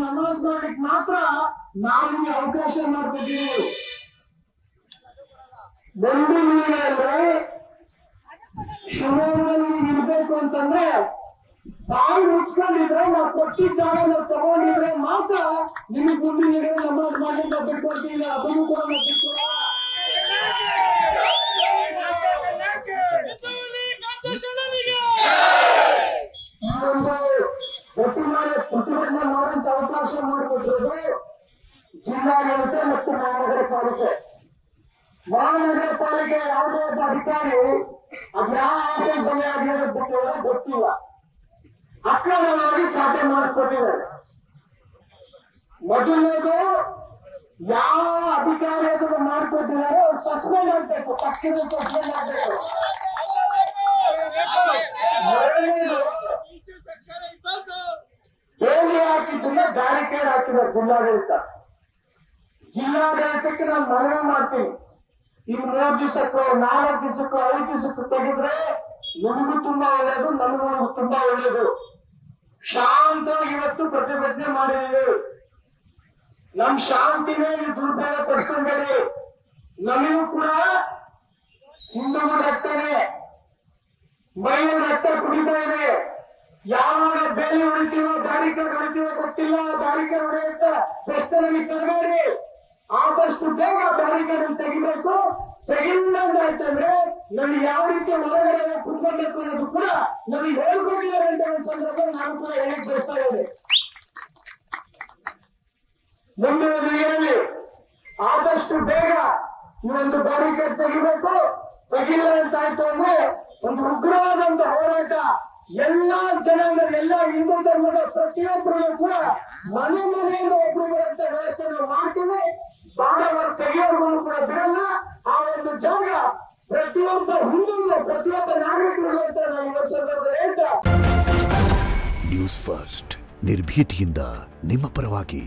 ನಮಾಜ್ ಮಾಡ್ಲಿಕ್ಕೆ ಮಾತ್ರ ನಾವು ನಿಮಗೆ ಅವಕಾಶ ಮಾಡ್ಕೊತೀವಿ. ಒಂದು ನೀರಂದ್ರೆ ಶಿವನಲ್ಲಿ ಇರ್ಬೇಕು ಅಂತಂದ್ರೆ ತಾವು ಮುಚ್ಕೊಂಡಿದ್ರೆ ನಾವು ಕೊಟ್ಟಿದ್ದ ಜಾಗ ತಗೊಂಡಿದ್ರೆ ಮಾತ್ರ ನಿಮಗೆ ಗುಂಡಿ ನೀರೇ ನಮಾಜ್ ಮಾಡ್ಲಿಕ್ಕೆ ಬಿಟ್ಕೊಡ್ತಿಲ್ಲ. ಅದನ್ನು ಕೂಡ ನಾವು ಬಿಟ್ಕೊಡ. ಪ್ರತಿಭಟನೆ ಮಾಡುವಂತ ಅವಕಾಶ ಮಾಡಿಕೊಟ್ಟಿರೋದು ಜಿಲ್ಲಾಡಳಿತ ಮತ್ತು ಮಹಾನಗರ ಪಾಲಿಕೆ. ಮಹಾನಗರ ಪಾಲಿಕೆ ಯಾವುದೇ ಒಬ್ಬ ಅಧಿಕಾರಿ ಅದ್ಯಾವ ಆಸೆ ಆಗಿರೋದು ಗೊತ್ತಿಲ್ಲ. ಅಕ್ರಮವಾಗಿ ಖಾತೆ ಮಾಡಿಕೊಟ್ಟಿದ್ದಾರೆ. ಮೊದಲನೇದು ಯಾವ ಅಧಿಕಾರಿ ಅದನ್ನು ಮಾಡಿಕೊಟ್ಟಿದ್ದಾರೆ ಅವ್ರು ಸಸ್ಪೆಂಡ್ ಆಗ್ಬೇಕು, ತಕ್ಷಣ ಸಸ್ಪೆಂಡ್ ಆಗ್ಬೇಕು. ಹೇಗೆ ಹಾಕಿದ್ದನ್ನ ಬ್ಯಾರಿಕೇಡ್ ಹಾಕಿದ ಜಿಲ್ಲಾಡಳಿತ. ಜಿಲ್ಲಾಡಳಿತಕ್ಕೆ ನಾನು ಮನವಿ ಮಾಡ್ತೀನಿ, ಇನ್ನು 3 ದಿವಸಕ್ಕೋ 4 ದಿವಸಕ್ಕೋ 5 ದಿವಸಕ್ಕೂ ತೆಗೆದ್ರೆ ನಿಮಗೂ ತುಂಬಾ ಒಳ್ಳೇದು, ನಮಗೂ ತುಂಬಾ ಒಳ್ಳೇದು. ಶಾಂತವಾಗಿ ಇವತ್ತು ಪ್ರತಿಭಟನೆ ಮಾಡಿದ್ದೀವಿ. ನಮ್ ಶಾಂತಿನೇ ನೀವು ದುರ್ಬಲ ಪಡಿಸ್ಕೊಂಬೇಡಿ. ನಮಗೂ ಕೂಡ ಹಿಂದೂ ರಕ್ತನೇ, ಮಹಿಳೆ ರಕ್ತ ಕುಡಿತಾ ಇದೆ. ಯಾವಾಗ ಬೇಲಿ ಹೊಡಿತೀವೋ ಬ್ಯಾರಿಕೇಡ್ ಹೊಡಿತೀವೋ ಗೊತ್ತಿಲ್ಲ. ಬ್ಯಾರಿಕೇಡ್ ಹೊಡೆಯುತ್ತ ಪ್ರಶ್ನೆ ನಮಗೆ ತರಬೇಡಿ. ಆದಷ್ಟು ಬೇಗ ಬ್ಯಾರಿಕೇಡ್ ತೆಗಿಬೇಕು. ತೆಗಿಲ್ಲಂತಾಯ್ತಂದ್ರೆ ನಮ್ಗೆ ಯಾವ ರೀತಿ ಹೊರಗಡೆ ಕುತ್ಕೊಳ್ಬೇಕು ಅನ್ನೋದು ಕೂಡ ನಮಗೆ ಹೇಳ್ಕೊಟ್ಟಿದ್ದಾರೆ ಅಂತ ಒಂದು ಸಂದರ್ಭ ನಾನು ಕೂಡ ಹೇಳಿಕ್ ಬರ್ತಾ ಇದ್ದೇನೆ. ಮುಂದಿನ ದಿನಗಳಲ್ಲಿ ಆದಷ್ಟು ಬೇಗ ಈ ಒಂದು ಬ್ಯಾರಿಕೇಡ್ ತೆಗಿಬೇಕು. ತೆಗಿಲ್ಲ ಅಂತಾಯ್ತು ಅಂದ್ರೆ ಒಂದು ಉಗ್ರವಾದಂತ ಹೋರಾಟ ಎಲ್ಲಾ ಜನಾಂಗ, ಎಲ್ಲಾ ಹಿಂದೂ ಧರ್ಮದ ಪ್ರತಿಯೊಬ್ಬರಿಗೂ ಕೂಡ ಮನೆ ಮನೆಯಿಂದ ಒಬ್ರು ಬರುವಂತ ವ್ಯವಸ್ಥೆಯನ್ನು ಮಾಡ್ತೀವಿ. ಬಾಣವರು ತೆಗೆಯೋರ್ಗೂ ಕೂಡ ಬಿಡಲ್ಲ. ಆ ಒಂದು ಜಾಗ ಪ್ರತಿಯೊಬ್ಬ ಹಿಂದೂ, ಪ್ರತಿಯೊಬ್ಬ ನಾಗರಿಕರು ಅಂತ ನಾವು ಇವತ್ತು ಸಂದರ್ಭದಲ್ಲಿ ಹೇಳ್ತಾ. ನ್ಯೂಸ್ ಫಸ್ಟ್ ನಿರ್ಭೀತಿಯಿಂದ ನಿಮ್ಮ ಪರವಾಗಿ.